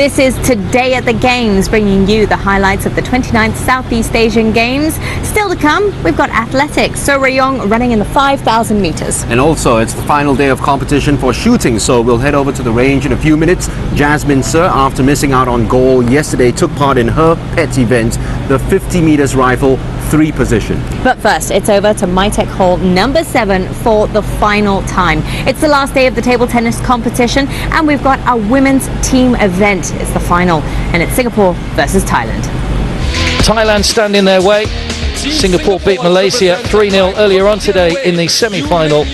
This is Today at the Games, bringing you the highlights of the 29th Southeast Asian Games. Still to come, we've got athletics. So Rayong running in the 5,000 meters. And also, it's the final day of competition for shooting, so we'll head over to the range in a few minutes. Jasmine Sir, after missing out on goal yesterday, took part in her pet event, the 50 meters rifle 3 position. But first, it's over to MyTech Hall number 7 for the final time. It's the last day of the table tennis competition, and we've got a women's team event. It's the final, and it's Singapore versus Thailand. Thailand stand in their way. Singapore beat Malaysia 3-0 earlier on today in the semi-final,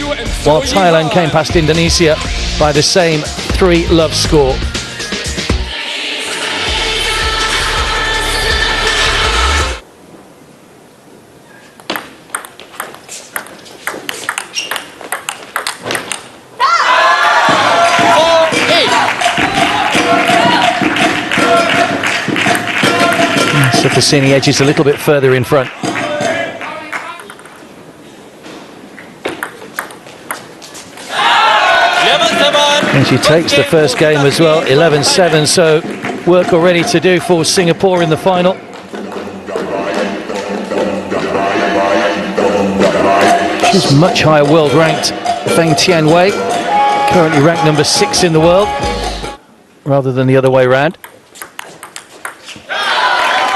while Thailand came past Indonesia by the same 3-love score. Sittasini edges a little bit further in front. And she takes the first game as well, 11-7, so work already to do for Singapore in the final. She's much higher world ranked, Feng Tianwei, currently ranked number 6 in the world, rather than the other way around.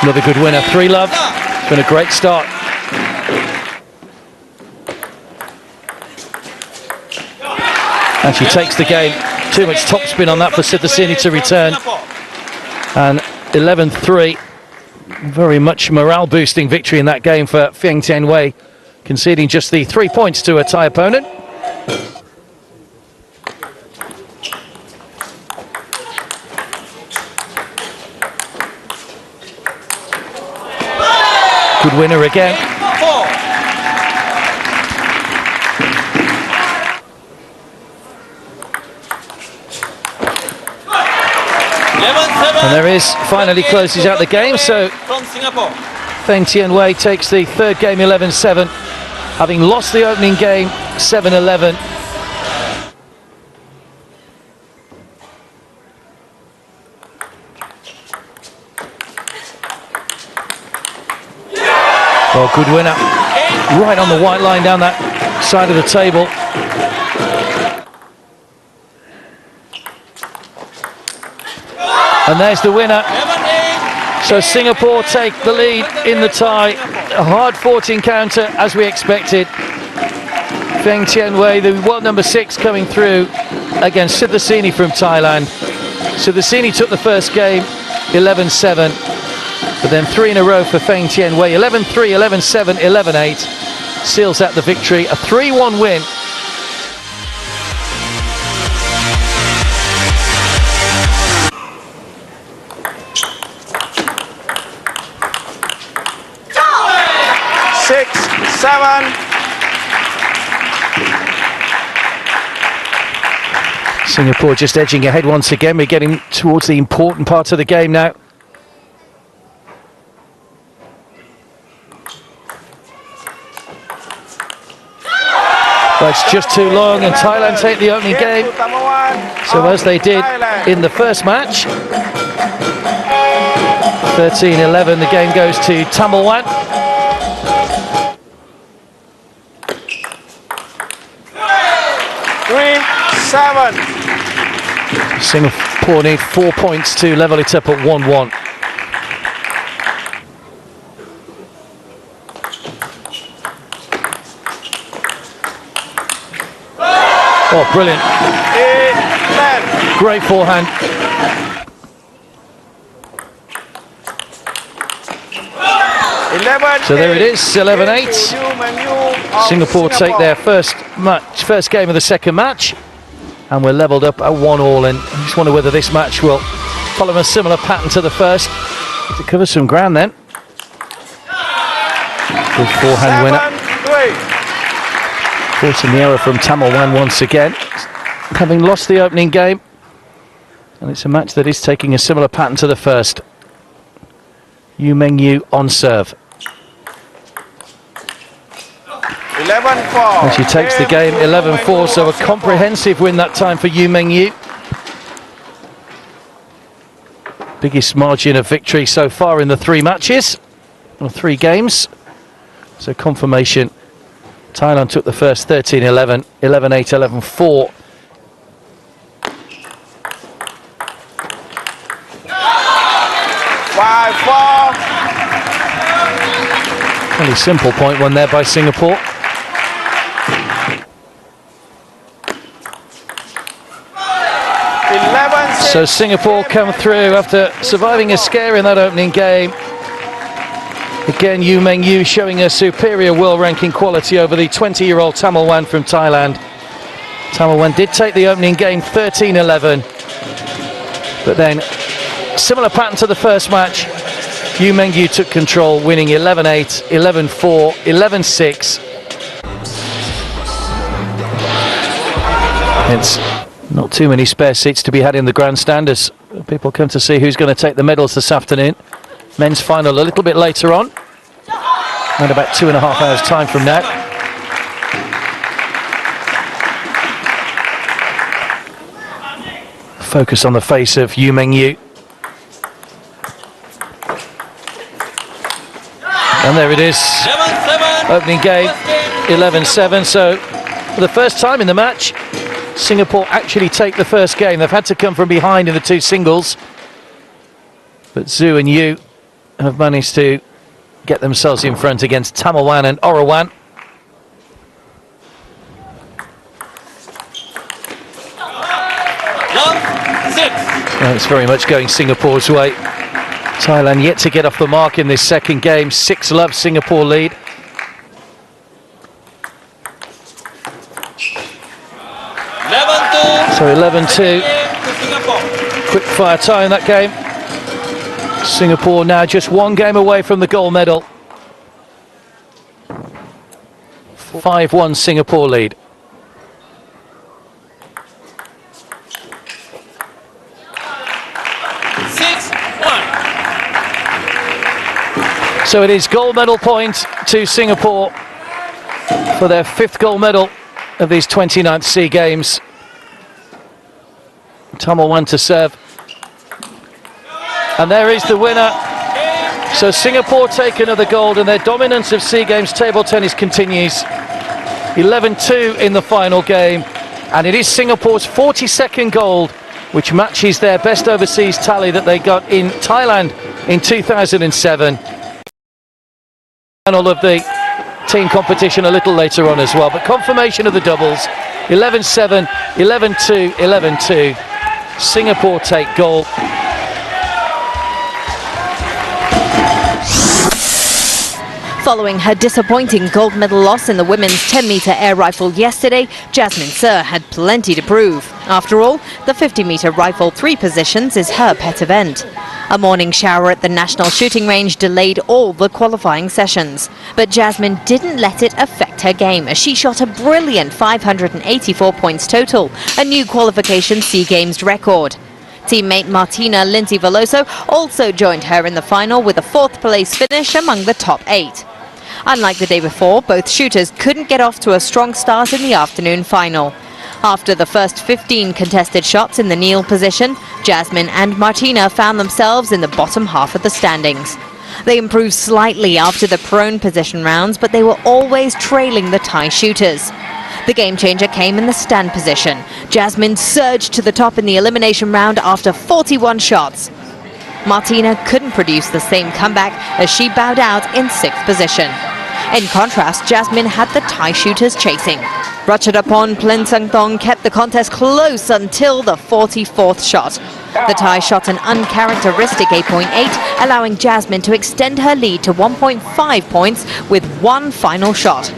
Another good winner, 3-love. It's been a great start. And she takes the game. Too much topspin on that for Sittasini to return. And 11-3. Very much morale-boosting victory in that game for Feng Tianwei, conceding just the 3 points to a Thai opponent. Good winner again. And there is, finally closes out the game, so Feng Tianwei takes the third game 11-7, having lost the opening game 7-11. Oh, good winner. Right on the white line down that side of the table. And there's the winner. So Singapore take the lead in the tie. A hard-fought encounter, as we expected. Feng Tianwei, the world number 6, coming through against Sittasini from Thailand. Sittasini took the first game, 11-7. But then 3 in a row for Feng Tianwei, 11-3, 11-7, 11-8, seals out the victory, a 3-1 win. Six, 7. Singapore just edging ahead once again. We're getting towards the important part of the game now. But it's just too long, and Thailand take the opening game. So as they did in the first match, 13-11, the game goes to Thammawan. Singapore need 4 points to level it up at 1-1. Oh, brilliant. Great forehand. So there it is, 11-8. Singapore take their first game of the second match. And we're levelled up at 1-1. And I just wonder whether this match will follow a similar pattern to the first. To cover some ground then. Good forehand winner. Forcing the error from Thammawan once again, having lost the opening game. And it's a match that is taking a similar pattern to the first. Yu Mengyu on serve. 11-4. And she takes the game 11-4, so a comprehensive win that time for Yu Mengyu. Biggest margin of victory so far in the 3 matches, or 3 games. So confirmation, Thailand took the first 13-11, 11-8, 11-4. Fairly simple point one there by Singapore. So Singapore come through after surviving a scare in that opening game. Again, Yu Meng Yu showing a superior world ranking quality over the 20-year-old Tamil Wan from Thailand. Tamil Wan did take the opening game 13-11, but then similar pattern to the first match. Yu Meng Yu took control, winning 11-8, 11-4, 11-6. Hence, not too many spare seats to be had in the grandstand as people come to see who's going to take the medals this afternoon. Men's final a little bit later on, and about 2.5 hours time from now. Focus on the face of Yu Meng Yu. And there it is, opening game 11-7. So for the first time in the match, Singapore actually take the first game. They've had to come from behind in the 2 singles, but Zhu and Yu have managed to get themselves in front against Tamil Wan and Orawan. It's very much going Singapore's way. Thailand yet to get off the mark in this second game. 6-love Singapore lead. So 11-2. Quick fire tie in that game. Singapore now just 1 game away from the gold medal. 5-1 Singapore lead. So it is gold medal point to Singapore for their 5th gold medal of these 29th SEA Games. Tamil Wan to serve. And there is the winner. So Singapore take another gold, and their dominance of SEA Games table tennis continues. 11-2 in the final game, and it is Singapore's 42nd gold, which matches their best overseas tally that they got in Thailand in 2007. Final of the team competition a little later on as well, but confirmation of the doubles. 11-7, 11-2, 11-2. Singapore take gold. Following her disappointing gold medal loss in the women's 10-metre air rifle yesterday, Jasmine Sir had plenty to prove. After all, the 50-metre rifle 3 positions is her pet event. A morning shower at the National Shooting Range delayed all the qualifying sessions. But Jasmine didn't let it affect her game as she shot a brilliant 584 points total, a new qualification SEA Games record. Teammate Martina Lindsay Veloso also joined her in the final with a 4th place finish among the top 8. Unlike the day before, both shooters couldn't get off to a strong start in the afternoon final. After the first 15 contested shots in the kneel position, Jasmine and Martina found themselves in the bottom half of the standings. They improved slightly after the prone position rounds, but they were always trailing the Thai shooters. The game changer came in the stand position. Jasmine surged to the top in the elimination round after 41 shots. Martina couldn't produce the same comeback as she bowed out in 6th position. In contrast, Jasmine had the Thai shooters chasing. Ratchadapon Plensangthong kept the contest close until the 44th shot. The Thai shot an uncharacteristic 8.8, allowing Jasmine to extend her lead to 1.5 points with 1 final shot.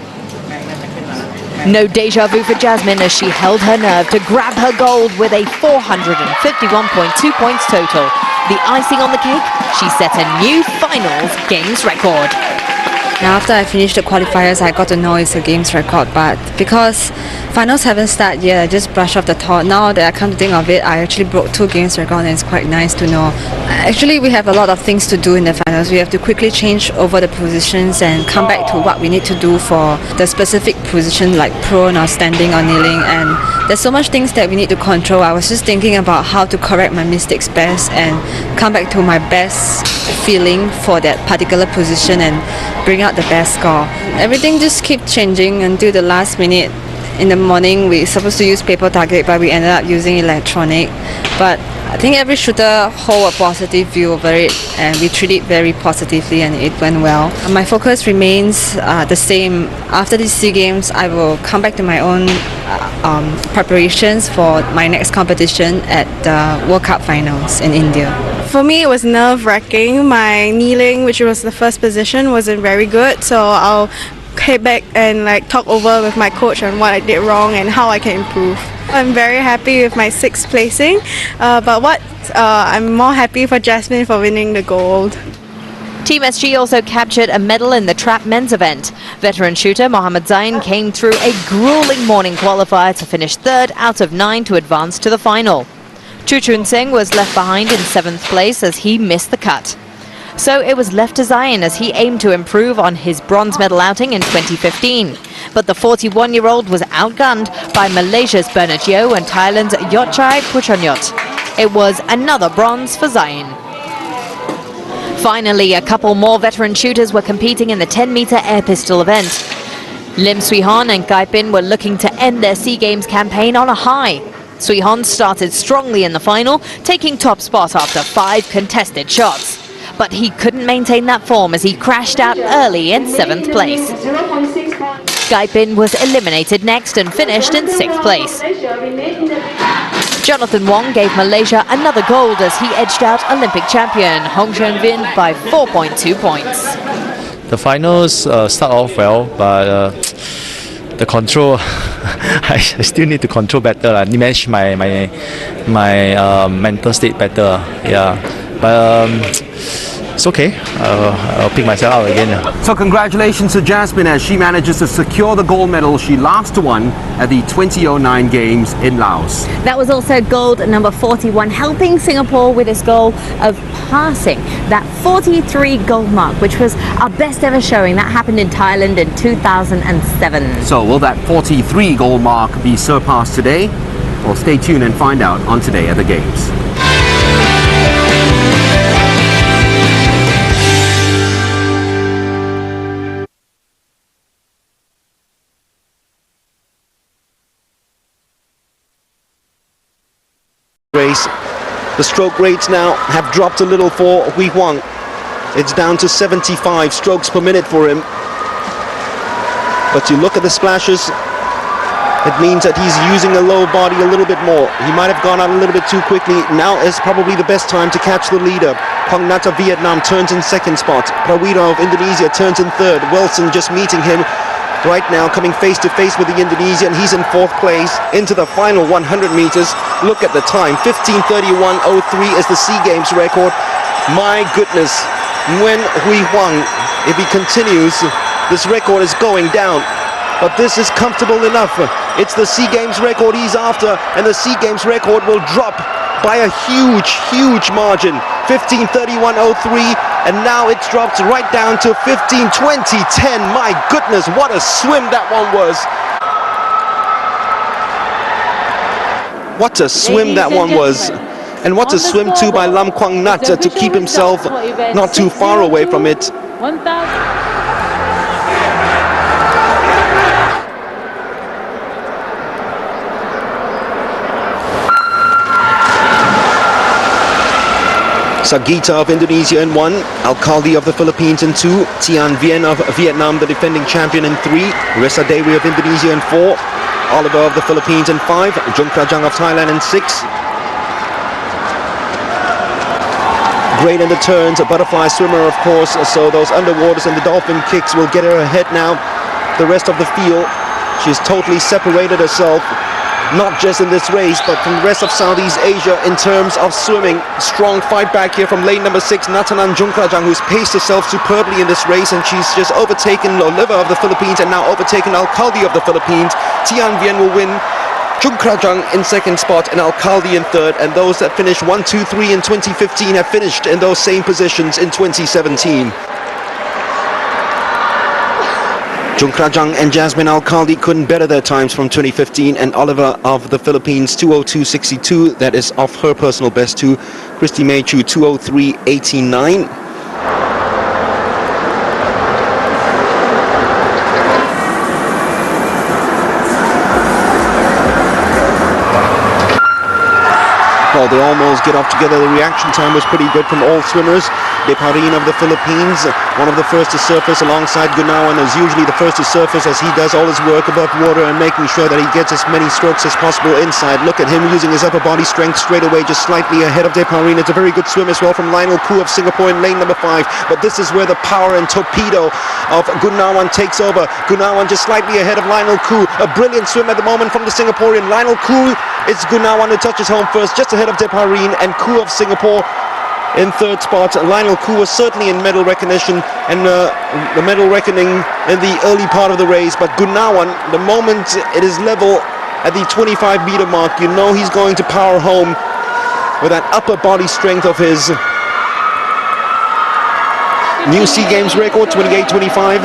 No deja vu for Jasmine as she held her nerve to grab her gold with a 451.2 points total. The icing on the cake, she set a new finals games record. Now, after I finished the qualifiers, I got to know it's a games record, but because finals haven't started yet, I just brushed off the thought. Now that I come to think of it, I actually broke 2 games record, and it's quite nice to know. Actually, we have a lot of things to do in the finals. We have to quickly change over the positions and come back to what we need to do for the specific position, like prone or standing or kneeling, and there's so much things that we need to control. I was just thinking about how to correct my mistakes best and come back to my best feeling for that particular position and bring out the best score. Everything just keeps changing until the last minute. In the morning, we were supposed to use paper target, but we ended up using electronic. But I think every shooter hold a positive view over it, and we treat it very positively, and it went well. My focus remains the same. After these SEA Games, I will come back to my own preparations for my next competition at the World Cup Finals in India. For me, it was nerve-wracking. My kneeling, which was the first position, wasn't very good, so I'll head back and talk over with my coach on what I did wrong and how I can improve. I'm very happy with my 6th placing, but I'm more happy for Jasmine for winning the gold. Team SG also captured a medal in the trap men's event. Veteran shooter Mohammad Zain came through a grueling morning qualifier to finish 3rd out of 9 to advance to the final. Chu Chun Sing was left behind in 7th place as he missed the cut. So it was left to Zain as he aimed to improve on his bronze medal outing in 2015. But the 41-year-old was outgunned by Malaysia's Bernard Yeo and Thailand's Yotchai Puchonyot. It was another bronze for Zain. Finally, a couple more veteran shooters were competing in the 10-meter air pistol event. Lim Swee Hon and Kai Pin were looking to end their SEA Games campaign on a high. Swee Hon started strongly in the final, taking top spot after 5 contested shots. But he couldn't maintain that form as he crashed out early in 7th place. Kai Pin was eliminated next and finished in 6th place. Jonathan Wong gave Malaysia another gold as he edged out Olympic champion Hong Xuan Vin by 4.2 points. The finals start off well, but the control, I still need to control better. I manage my mental state better. Yeah, but it's okay. I'll pick myself out again. So congratulations to Jasmine as she manages to secure the gold medal she last won at the 2009 Games in Laos. That was also gold number 41, helping Singapore with its goal of passing that 43 gold mark, which was our best ever showing. That happened in Thailand in 2007. So will that 43 gold mark be surpassed today? Well, stay tuned and find out on Today at the Games. Race. The stroke rates now have dropped a little for Hui Huang. It's down to 75 strokes per minute for him. But you look at the splashes, it means that he's using the low body a little bit more. He might have gone out a little bit too quickly. Now is probably the best time to catch the leader. Quang Nhat of Vietnam turns in 2nd spot. Prawira of Indonesia turns in 3rd. Wilson just meeting him right now, coming face to face with the Indonesian. He's in 4th place into the final 100 meters. Look at the time, 15:31.03 is the SEA Games record. My goodness, Nguyen Hui Huang, if he continues, this record is going down. But this is comfortable enough. It's the SEA Games record he's after, and the SEA Games record will drop by a huge margin. 15:31.03, and now it's dropped right down to 15:20.10. My goodness, what a swim that one was. What a swim that one was. And what a swim too by Lam Quang Nhat to keep himself not too far away from it. Sagita of Indonesia in 1, Alcalde of the Philippines in 2, Tian Vien of Vietnam, the defending champion, in 3, Ressa Dewi of Indonesia in 4, Oliver of the Philippines in 5, Jung Prajang of Thailand in 6. Great in the turns, a butterfly swimmer of course, so those underwaters and the dolphin kicks will get her ahead now. The rest of the field, she's totally separated herself. not just in this race, but from the rest of Southeast Asia in terms of swimming. Strong fight back here from lane number 6, Natanan Jungkrajang, who's paced herself superbly in this race, and she's just overtaken Oliver of the Philippines and now overtaken Alcalde of the Philippines. Tian Vien will win, Jungkrajang in second spot and Alcalde in third, and those that finished 1, 2, 3 in 2015 have finished in those same positions in 2017. Jungkrajang and Jasmine Alcalde couldn't better their times from 2015, and Oliver of the Philippines 2:02.62, that is off her personal best too. Christy Maychu 2:03.89. Well, they almost get off together. The reaction time was pretty good from all swimmers. Deparin of the Philippines, one of the first to surface alongside Gunawan, is usually the first to surface as he does all his work above water and making sure that he gets as many strokes as possible inside. Look at him using his upper body strength straight away, just slightly ahead of Deparin. It's a very good swim as well from Lionel Koo of Singapore in lane number 5. But this is where the power and torpedo of Gunawan takes over. Gunawan just slightly ahead of Lionel Koo. A brilliant swim at the moment from the Singaporean. Lionel Koo, it's Gunawan who touches home first, just ahead of Deparin, and Koo of Singapore in third spot. Lionel Koo was certainly in medal recognition and the medal reckoning in the early part of the race, but Gunawan, the moment it is level at the 25-meter mark, you know he's going to power home with that upper body strength of his. New SEA Games record, 28.25,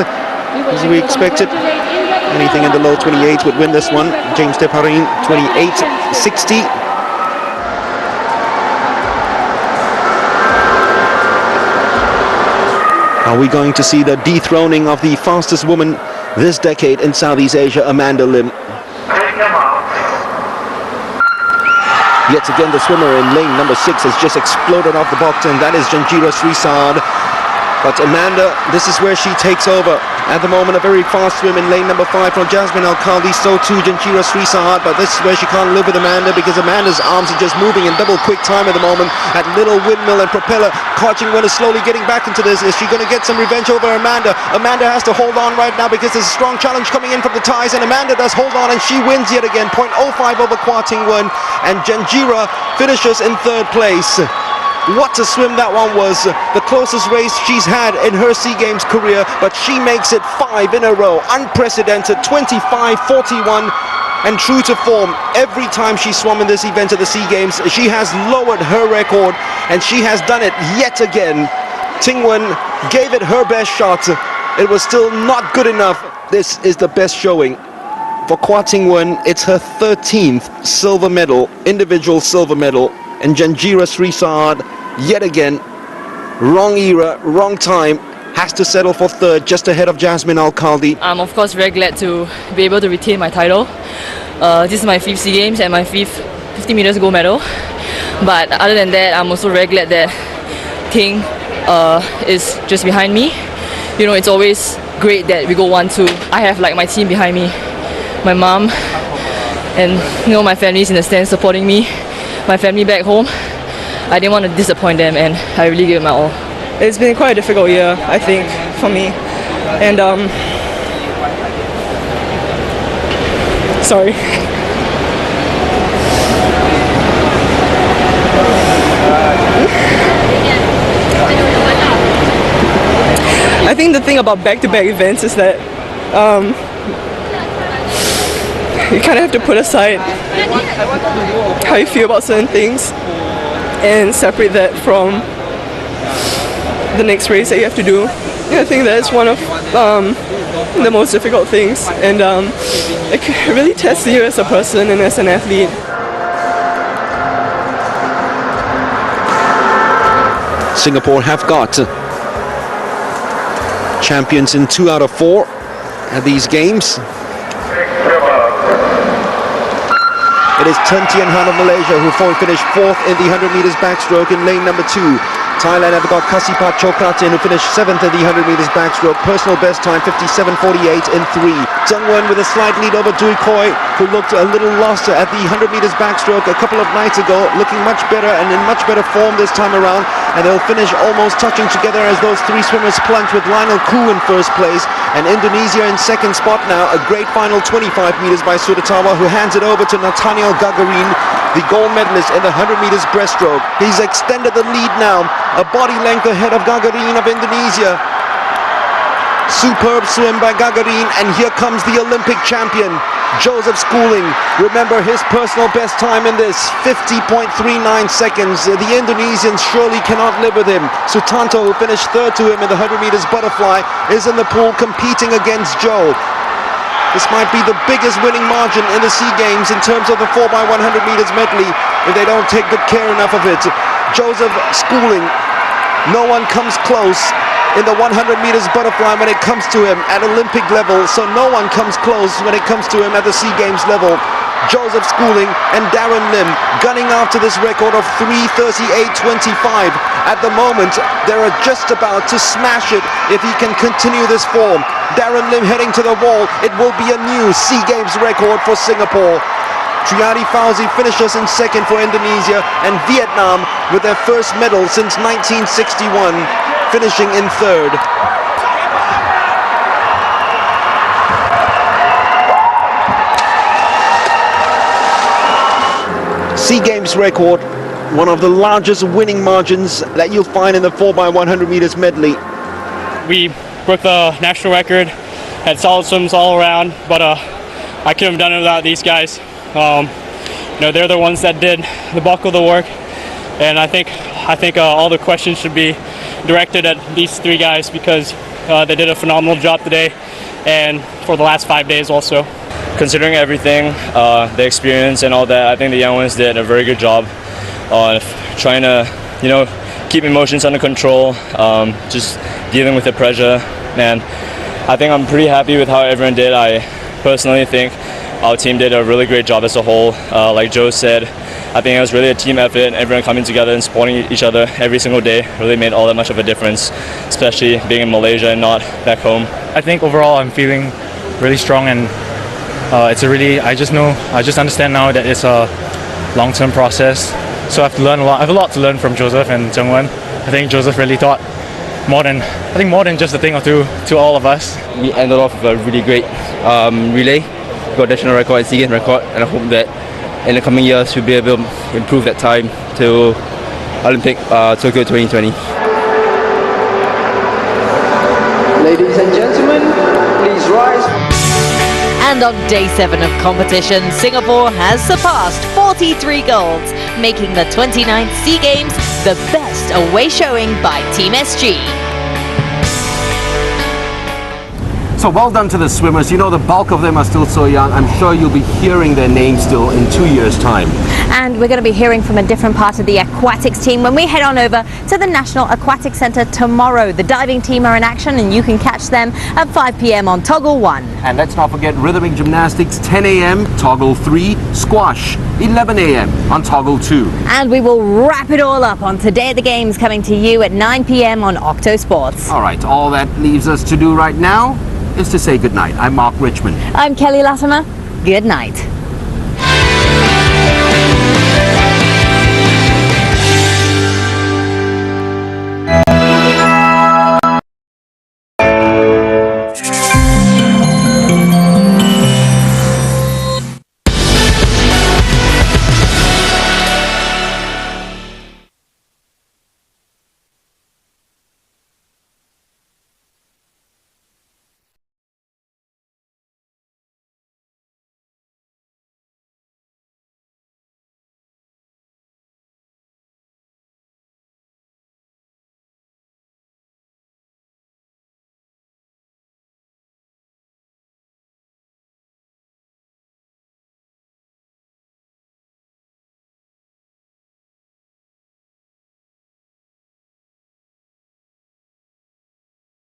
as we expected. Anything in the low 28 would win this one. James Deparin, 28.60. Are we going to see the dethroning of the fastest woman this decade in Southeast Asia, Amanda Lim? Yet again, the swimmer in lane number 6 has just exploded off the box, and that is Janjira Srisad. But Amanda, this is where she takes over. At the moment, a very fast swim in lane number 5 from Jasmine Alcalde, so too Janjira Srisad, but this is where she can't live with Amanda because Amanda's arms are just moving in double quick time at the moment. At little windmill and propeller, Kajing is slowly getting back into this. Is she going to get some revenge over Amanda? Amanda has to hold on right now because there's a strong challenge coming in from the ties, and Amanda does hold on and she wins yet again, 0.05 over Kwa Ting Wen, and Janjira finishes in third place. What a swim that one was. The closest race she's had in her SEA Games career, but she makes it 5 in a row. Unprecedented, 25.41, and true to form. Every time she swam in this event at the SEA Games, she has lowered her record, and she has done it yet again. Ting Wen gave it her best shot. It was still not good enough. This is the best showing. For Kwa Ting Wen, it's her 13th silver medal, individual silver medal. And Janjira Srisad, yet again, wrong era, wrong time, has to settle for third, just ahead of Jasmine Alcalde. I'm of course very glad to be able to retain my title. This is my 5th SEA Games and my 5th 50 meters gold medal. But other than that, I'm also very glad that Ting is just behind me. You know, it's always great that we go 1-2. I have like my team behind me, my mom, and you know, my family's in the stands supporting me. My family back home, I didn't want to disappoint them, and I really gave it my all. It's been quite a difficult year, I think, for me. And sorry. I think the thing about back-to-back events is that you kind of have to put aside how you feel about certain things and separate that from the next race that you have to do. I think that's one of the most difficult things, and it really tests you as a person and as an athlete. Singapore have got champions in 2 out of 4 at these games. It is Chen Tian-Han of Malaysia who finished 4th in the 100 meters backstroke in lane number 2. Thailand have got Kasipat Chokratin who finished 7th in the 100 meters backstroke. Personal best time 57.48 in 3. Zheng Wen with a slight lead over Dui Koi, who looked a little lost at the 100 meters backstroke a couple of nights ago, looking much better and in much better form this time around. and they'll finish almost touching together as those three swimmers plunge, with Lionel Koo in first place and Indonesia in second spot now. A great final 25 meters by Sudatawa, who hands it over to Nathaniel Gagarin, the gold medalist in the 100 meters breaststroke. He's extended the lead now, a body length ahead of Gagarin of Indonesia. Superb swim by Gagarin, and here comes the Olympic champion, Joseph Schooling. Remember his personal best time in this, 50.39 seconds. The Indonesians surely cannot live with him. Sutanto, who finished third to him in the 100 meters butterfly, is in the pool competing against Joe. This might be the biggest winning margin in the SEA Games in terms of the 4x100 meters medley, if they don't take good care enough of it. Joseph Schooling, no one comes close in the 100 meters butterfly when it comes to him at Olympic level, so no one comes close when it comes to him at the SEA Games level. Joseph Schooling and Darren Lim gunning after this record of 3:38.25. At the moment, they're just about to smash it if he can continue this form. Darren Lim heading to the wall. It will be a new SEA Games record for Singapore. Triadi Fauzi finishes in second for Indonesia, and Vietnam with their first medal since 1961. Finishing in third. SEA Games record, one of the largest winning margins that you'll find in the 4x100 meters medley. We broke the national record, had solid swims all around, but I couldn't have done it without these guys. They're the ones that did the bulk of the work, and I think all the questions should be directed at these three guys, because they did a phenomenal job today and for the last 5 days also. Considering everything, the experience and all that, I think the young ones did a very good job on trying to, keep emotions under control, just dealing with the pressure. And I think I'm pretty happy with how everyone did. I personally think our team did a really great job as a whole. Like Joe said, I think it was really a team effort. Everyone coming together and supporting each other every single day really made all that much of a difference, especially being in Malaysia and not back home. I think overall I'm feeling really strong, and I just understand now that it's a long-term process. So I have to learn a lot. I have a lot to learn from Joseph and Jungwon. I think Joseph really taught more than just a thing or two to all of us. We ended off with a really great relay. Got national record and SEA Games record, and I hope that in the coming years we'll be able to improve that time to Olympic Tokyo 2020. Ladies and gentlemen, please rise. And on day 7 of competition, Singapore has surpassed 43 golds, making the 29th SEA Games the best away showing by Team SG. So well done to the swimmers. The bulk of them are still so young. I'm sure you'll be hearing their names still in 2 years' time. And we're going to be hearing from a different part of the aquatics team when we head on over to the National Aquatic Centre tomorrow. The diving team are in action, and you can catch them at 5 p.m. on Toggle 1. And let's not forget rhythmic gymnastics, 10 a.m. Toggle 3, squash, 11 a.m. on Toggle 2. And we will wrap it all up on Today at the Games, coming to you at 9 p.m. on Octo Sports. All right, all that leaves us to do right now is to say goodnight. I'm Mark Richmond. I'm Kelly Latimer. Good night.